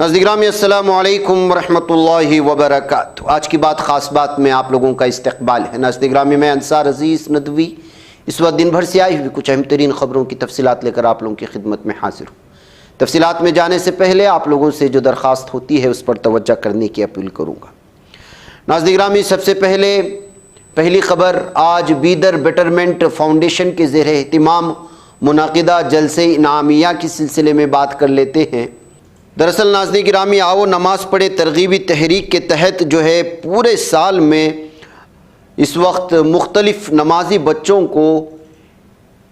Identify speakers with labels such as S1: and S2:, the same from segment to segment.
S1: ناظرین گرامی السلام علیکم ورحمۃ اللہ وبرکاتہ۔ آج کی بات خاص بات میں آپ لوگوں کا استقبال ہے۔ ناظرین گرامی میں انصار عزیز ندوی اس وقت دن بھر سے آئی ہوئی کچھ اہم ترین خبروں کی تفصیلات لے کر آپ لوگوں کی خدمت میں حاضر ہوں۔ تفصیلات میں جانے سے پہلے آپ لوگوں سے جو درخواست ہوتی ہے اس پر توجہ کرنے کی اپیل کروں گا۔ ناظرین گرامی سب سے پہلی خبر آج بیدر بیٹرمنٹ فاؤنڈیشن کے زیر اہتمام منعقدہ جلسے انعامیہ کے سلسلے میں بات کر لیتے ہیں۔ دراصل ناظرین گرامی آؤ نماز پڑھے ترغیبی تحریک کے تحت جو ہے پورے سال میں اس وقت مختلف نمازی بچوں کو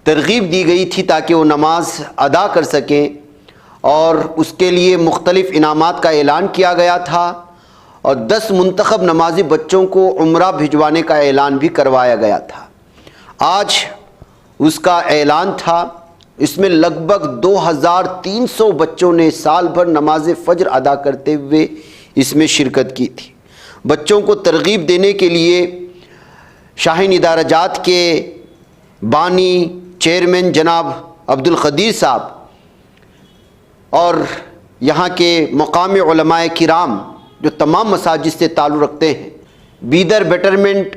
S1: ترغیب دی گئی تھی تاکہ وہ نماز ادا کر سکیں، اور اس کے لیے مختلف انعامات کا اعلان کیا گیا تھا، اور 10 منتخب نمازی بچوں کو عمرہ بھجوانے کا اعلان بھی کروایا گیا تھا۔ آج اس کا اعلان تھا۔ اس میں لگ بھگ 2300 بچوں نے سال بھر نماز فجر ادا کرتے ہوئے اس میں شرکت کی تھی۔ بچوں کو ترغیب دینے کے لیے شاہین ادارہ جات کے بانی چیئرمین جناب عبدالقدیر صاحب اور یہاں کے مقامی علماء کرام جو تمام مساجد سے تعلق رکھتے ہیں، بیدر بیٹرمنٹ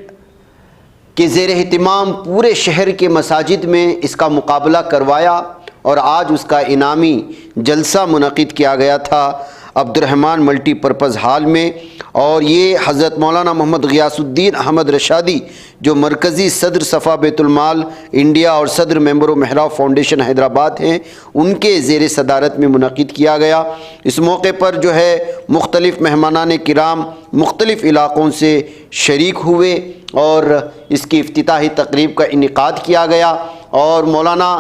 S1: کے زیر اہتمام پورے شہر کے مساجد میں اس کا مقابلہ کروایا، اور آج اس کا انعامی جلسہ منعقد کیا گیا تھا عبد الرحمن ملٹی پرپز ہال میں۔ اور یہ حضرت مولانا محمد غیاث الدین احمد رشادی جو مرکزی صدر صفا بیت المال انڈیا اور صدر ممبر و محراب فاؤنڈیشن حیدرآباد ہیں، ان کے زیر صدارت میں منعقد کیا گیا۔ اس موقع پر جو ہے مختلف مہمانان کرام مختلف علاقوں سے شریک ہوئے، اور اس کی افتتاحی تقریب کا انعقاد کیا گیا، اور مولانا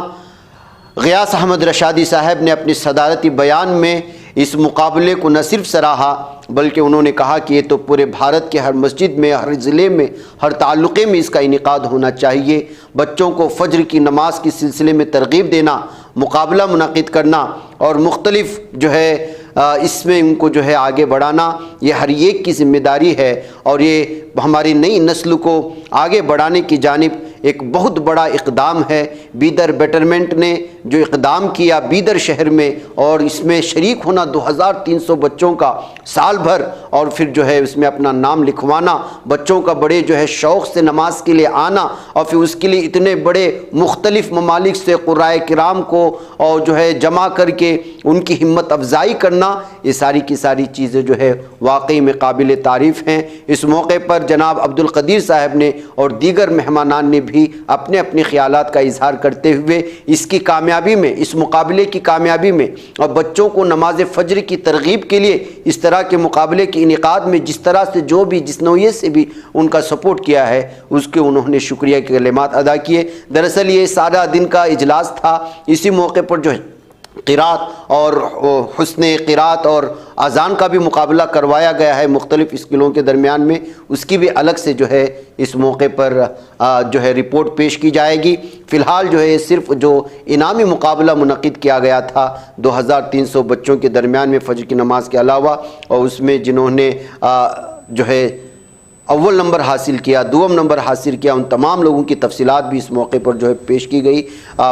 S1: غیاث احمد رشادی صاحب نے اپنے صدارتی بیان میں اس مقابلے کو نہ صرف سراہا بلکہ انہوں نے کہا کہ یہ تو پورے بھارت کے ہر مسجد میں، ہر ضلع میں، ہر تعلقے میں اس کا انعقاد ہونا چاہیے۔ بچوں کو فجر کی نماز کے سلسلے میں ترغیب دینا، مقابلہ منعقد کرنا اور مختلف جو ہے اس میں ان کو جو ہے آگے بڑھانا، یہ ہر ایک کی ذمہ داری ہے، اور یہ ہماری نئی نسل کو آگے بڑھانے کی جانب ایک بہت بڑا اقدام ہے۔ بیدر بیٹرمنٹ نے جو اقدام کیا بیدر شہر میں، اور اس میں شریک ہونا 2300 بچوں کا سال بھر، اور پھر جو ہے اس میں اپنا نام لکھوانا، بچوں کا بڑے جو ہے شوق سے نماز کے لیے آنا، اور پھر اس کے لیے اتنے بڑے مختلف ممالک سے قرائے کرام کو اور جو ہے جمع کر کے ان کی ہمت افزائی کرنا، یہ ساری کی ساری چیزیں جو ہے واقعی میں قابل تعریف ہیں۔ اس موقع پر جناب عبدالقدیر صاحب نے اور دیگر مہمانان نے بھی اپنے اپنے خیالات کا اظہار کرتے ہوئے اس کی کامیابی میں، اس مقابلے کی کامیابی میں، اور بچوں کو نماز فجر کی ترغیب کے لیے اس طرح کے مقابلے کے انعقاد میں جس طرح سے جو بھی جس نوعیت سے بھی ان کا سپورٹ کیا ہے اس کے انہوں نے شکریہ کے کلمات ادا کیے۔ دراصل یہ سارا دن کا اجلاس تھا، اسی موقع پر جو ہے قرات اور حسن قرات اور اذان کا بھی مقابلہ کروایا گیا ہے مختلف اسکولوں کے درمیان میں، اس کی بھی الگ سے جو ہے اس موقع پر جو ہے رپورٹ پیش کی جائے گی۔ فی الحال جو ہے صرف جو انعامی مقابلہ منعقد کیا گیا تھا 2300 بچوں کے درمیان میں فجر کی نماز کے علاوہ، اور اس میں جنہوں نے جو ہے اول نمبر حاصل کیا، دوم نمبر حاصل کیا، ان تمام لوگوں کی تفصیلات بھی اس موقع پر جو ہے پیش کی گئی۔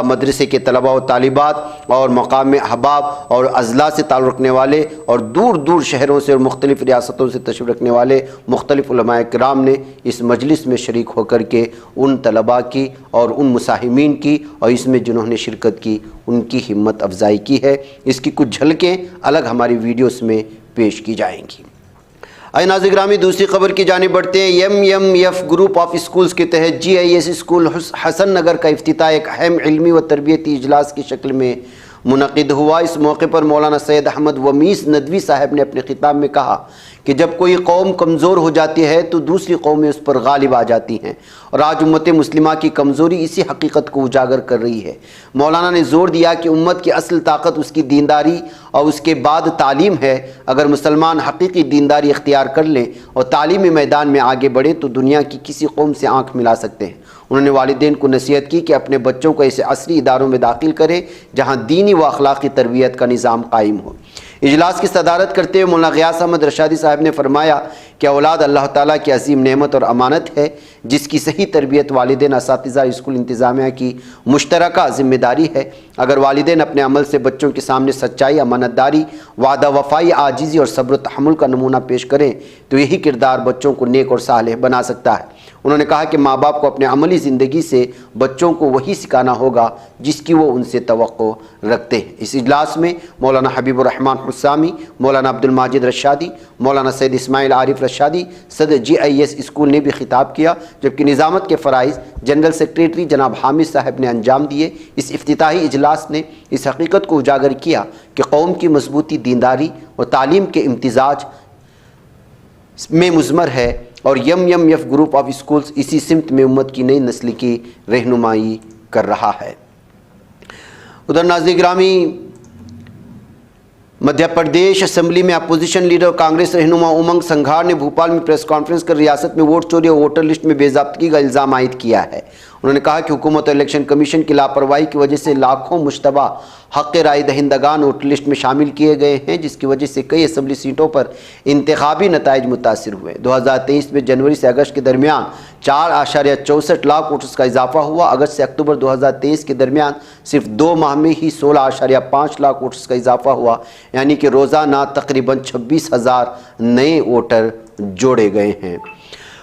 S1: مدرسے کے طلباء و طالبات اور مقام احباب اور اضلاع سے تعلق رکھنے والے اور دور دور شہروں سے اور مختلف ریاستوں سے تشریف رکھنے والے مختلف علماء کرام نے اس مجلس میں شریک ہو کر کے ان طلباء کی اور ان مساہمین کی اور اس میں جنہوں نے شرکت کی ان کی ہمت افزائی کی ہے۔ اس کی کچھ جھلکیں الگ ہماری ویڈیوز میں پیش کی جائیں گی۔ آئے ناظرین گرامی دوسری خبر کی جانب بڑھتے ہیں۔ MMF گروپ آف اسکولز کے تحت GIS اسکول حسن نگر کا افتتاح ایک اہم علمی و تربیتی اجلاس کی شکل میں منعقد ہوا۔ اس موقع پر مولانا سید احمد ومیس ندوی صاحب نے اپنے خطاب میں کہا کہ جب کوئی قوم کمزور ہو جاتی ہے تو دوسری قومیں اس پر غالب آ جاتی ہیں، اور آج امت مسلمہ کی کمزوری اسی حقیقت کو اجاگر کر رہی ہے۔ مولانا نے زور دیا کہ امت کی اصل طاقت اس کی دینداری اور اس کے بعد تعلیم ہے۔ اگر مسلمان حقیقی دینداری اختیار کر لیں اور تعلیمی میدان میں آگے بڑھے تو دنیا کی کسی قوم سے آنکھ ملا سکتے ہیں۔ انہوں نے والدین کو نصیحت کی کہ اپنے بچوں کو ایسے عصری اداروں میں داخل کریں جہاں دینی و اخلاقی تربیت کا نظام قائم ہو۔ اجلاس کی صدارت کرتے ہوئے مولانا غیاث احمد رشادی صاحب نے فرمایا کہ اولاد اللہ تعالیٰ کی عظیم نعمت اور امانت ہے، جس کی صحیح تربیت والدین، اساتذہ، اسکول انتظامیہ کی مشترکہ ذمہ داری ہے۔ اگر والدین اپنے عمل سے بچوں کے سامنے سچائی، امانت داری، وعدہ وفائی، عاجزی اور صبر و تحمل کا نمونہ پیش کریں تو یہی کردار بچوں کو نیک اور صالح بنا سکتا ہے۔ انہوں نے کہا کہ ماں باپ کو اپنے عملی زندگی سے بچوں کو وہی سکھانا ہوگا جس کی وہ ان سے توقع رکھتے ہیں۔ اس اجلاس میں مولانا حبیب الرحمن حسامی، مولانا عبد الماجد رشادی، مولانا سید اسماعیل عارف رشادی، صدر GIS اسکول نے بھی خطاب کیا، جبکہ نظامت کے فرائض جنرل سیکریٹری جناب حامد صاحب نے انجام دیے۔ اس افتتاحی اجلاس نے اس حقیقت کو اجاگر کیا کہ قوم کی مضبوطی دینداری اور تعلیم کے امتزاج میں مضمر ہے، اور YMYF گروپ آف اسکولز اسی سمت میں امت کی نئی نسل کی رہنمائی کر رہا ہے۔ ادھر ناظرین گرامی، مدھیہ پردیش اسمبلی میں اپوزیشن لیڈر اور کانگریس رہنما امنگ سنگھار نے بھوپال میں پریس کانفرنس کر ریاست میں ووٹ چوری اور ووٹر لسٹ میں بے ضابطگی کا الزام عائد کیا ہے۔ انہوں نے کہا کہ حکومت اور الیکشن کمیشن کی لاپرواہی کی وجہ سے لاکھوں مشتبہ حق رائے دہندگان ووٹر لسٹ میں شامل کیے گئے ہیں، جس کی وجہ سے کئی اسمبلی سیٹوں پر انتخابی نتائج متاثر ہوئے۔ 2023 میں جنوری سے اگست کے درمیان 4.64 لاکھ ووٹرز کا اضافہ ہوا۔ اگست سے اکتوبر 2023 کے درمیان صرف 2 ماہ میں ہی 16.5 لاکھ ووٹرز کا اضافہ ہوا، یعنی کہ روزانہ تقریباً 26,000 نئے ووٹر جوڑے گئے ہیں۔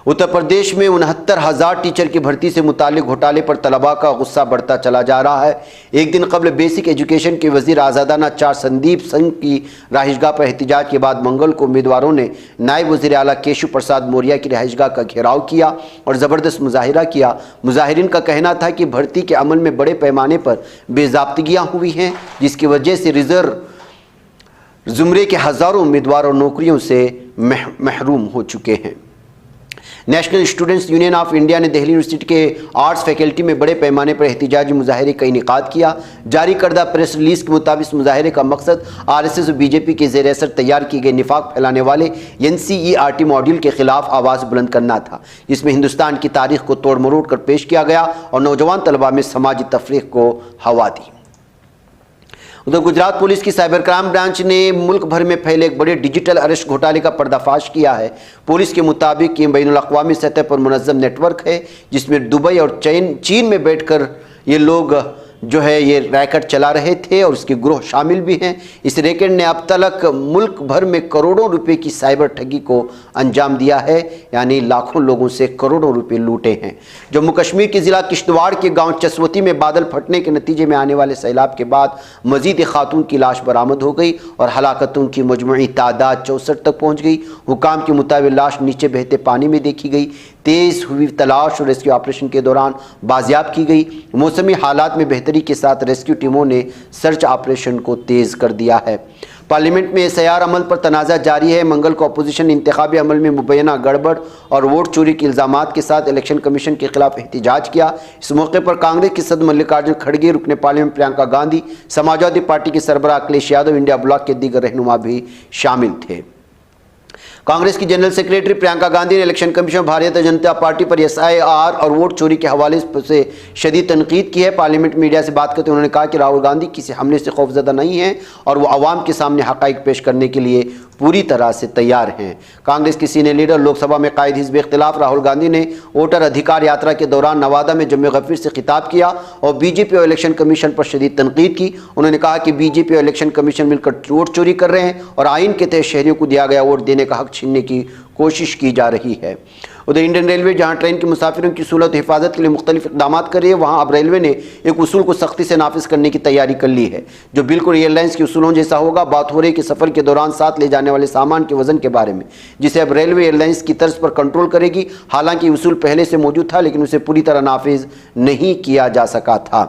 S1: اتر پردیش میں 69,000 ٹیچر کی بھرتی سے متعلق گھوٹالے پر طلباء کا غصہ بڑھتا چلا جا رہا ہے۔ ایک دن قبل بیسک ایجوکیشن کے وزیر آزادانہ چار سندیپ سنگھ کی رہائش گاہ پر احتجاج کے بعد منگل کو امیدواروں نے نائب وزیر اعلیٰ کیشو پرساد موریہ کی رہائش گاہ کا گھیراؤ کیا اور زبردست مظاہرہ کیا۔ مظاہرین کا کہنا تھا کہ بھرتی کے عمل میں بڑے پیمانے پر بے ضابطگیاں ہوئی ہیں، جس کی وجہ سے ریزرو زمرے کے ہزاروں امیدوار اور نوکریوں سے محروم ہو چکے ہیں۔ National students union of India نے دہلی یونیورسٹی کے آرٹس فیکلٹی میں بڑے پیمانے پر احتجاجی مظاہرے کا انعقاد کیا۔ جاری کردہ پریس ریلیز کے مطابق اس مظاہرے کا مقصد RSS اور BJP کے زیر اثر تیار کیے گئے نفاق پھیلانے والے NCERT ماڈیول کے خلاف آواز بلند کرنا تھا، جس میں ہندوستان کی تاریخ کو توڑ مروڑ کر پیش کیا گیا اور نوجوان طلباء میں سماجی تفریق کو ہوا دی۔ ادھر گجرات پولیس کی سائبر کرائم برانچ نے ملک بھر میں پھیلے ایک بڑے ڈیجیٹل ارسٹ گھوٹالے کا پردہ فاش کیا ہے۔ پولیس کے مطابق یہ بین الاقوامی سطح پر منظم نیٹ ورک ہے، جس میں دبئی اور چین میں بیٹھ کر یہ لوگ یہ ریکٹ چلا رہے تھے اور اس کے گروہ شامل بھی ہیں۔ اس ریکٹ نے اب تک ملک بھر میں کروڑوں روپے کی سائبر ٹھگی کو انجام دیا ہے، یعنی لاکھوں لوگوں سے کروڑوں روپے لوٹے ہیں۔ جموں کشمیر کے ضلع کشتواڑ کے گاؤں چسوتی میں بادل پھٹنے کے نتیجے میں آنے والے سیلاب کے بعد مزید ایک خاتون کی لاش برآمد ہو گئی اور ہلاکتوں کی مجموعی تعداد 64 تک پہنچ گئی۔ حکام کے مطابق لاش نیچے بہتے پانی میں دیکھی گئی، تیز ہوئی تلاش اور ریسکیو آپریشن کے دوران بازیاب کی گئی۔ موسمی حالات میں بہتری کے ساتھ ریسکیو ٹیموں نے سرچ آپریشن کو تیز کر دیا ہے۔ پارلیمنٹ میں SIR عمل پر تنازع جاری ہے۔ منگل کو اپوزیشن نے انتخابی عمل میں مبینہ گڑبڑ اور ووٹ چوری کے الزامات کے ساتھ الیکشن کمیشن کے خلاف احتجاج کیا۔ اس موقع پر کانگریس کے صدر ملکارجن کھڑگے، رکن پارلیمنٹ پرینکا گاندھی، سماجوادی پارٹی کے سربراہ اکھلیش یادو، انڈیا بلاک کے دیگر رہنما بھی شامل تھے۔ کانگریس کی جنرل سیکریٹری پرینکا گاندھی نے election commission Bharatiya Janata party پر SIR اور ووٹ چوری کے حوالے سے شدید تنقید کی ہے۔ پارلیمنٹ میڈیا سے بات کرتے انہوں نے کہا کہ راہل گاندھی کسی حملے سے خوفزدہ نہیں ہیں اور وہ عوام کے سامنے حقائق پیش کرنے کے لیے پوری طرح سے تیار ہیں۔ کانگریس کے سینئر لیڈر لوک سبھا میں قائد حزب اختلاف راہل گاندھی نے ووٹر ادھیکار یاترا کے دوران نوادہ میں جمع غفیر سے خطاب کیا اور BJP اور الیکشن کمیشن پر شدید تنقید کی۔ انہوں نے کہا کہ BJP اور الیکشن کمیشن مل کر ووٹ چوری کر رہے ہیں اور آئین کے تحت شہریوں کو دیا گیا ووٹ دینے کا حق چھیننے کی کوشش کی جا رہی ہے۔ ادھر انڈین ریلوے جہاں ٹرین کے مسافروں کی سہولت و حفاظت کے لیے مختلف اقدامات کر رہی ہے، وہاں اب ریلوے نے ایک اصول کو سختی سے نافذ کرنے کی تیاری کر لی ہے، جو بالکل ایئر لائنز کے اصولوں جیسا ہوگا۔ بات ہو رہی ہے کہ سفر کے دوران ساتھ لے جانے والے سامان کے وزن کے بارے میں، جسے اب ریلوے ایئر لائنز کی طرز پر کنٹرول کرے گی۔ حالانکہ یہ اصول پہلے سے موجود تھا، لیکن اسے پوری طرح نافذ نہیں کیا جا سکا تھا۔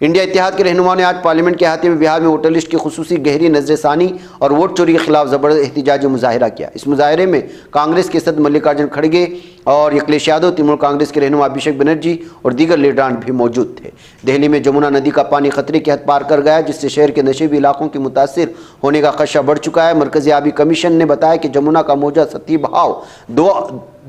S1: انڈیا اتحاد کے رہنماؤں نے آج پارلیمنٹ کے احاطے میں بہار میں ووٹر لسٹ کی خصوصی گہری نظر ثانی اور ووٹ چوری کے خلاف زبردست احتجاجی مظاہرہ کیا۔ اس مظاہرے میں کانگریس کے صدر ملکارجن کھڑگے اور اکھلیش یادو، ترنمول کانگریس کے رہنما ابھیشیک بنرجی اور دیگر لیڈران بھی موجود تھے۔ دہلی میں جمنا ندی کا پانی خطرے کی حد پار کر گیا، جس سے شہر کے نشیبی علاقوں کے متاثر ہونے کا خدشہ بڑھ چکا ہے۔ مرکزی آبی کمیشن نے بتایا کہ جمنا کا موجہ سطحی بہاؤ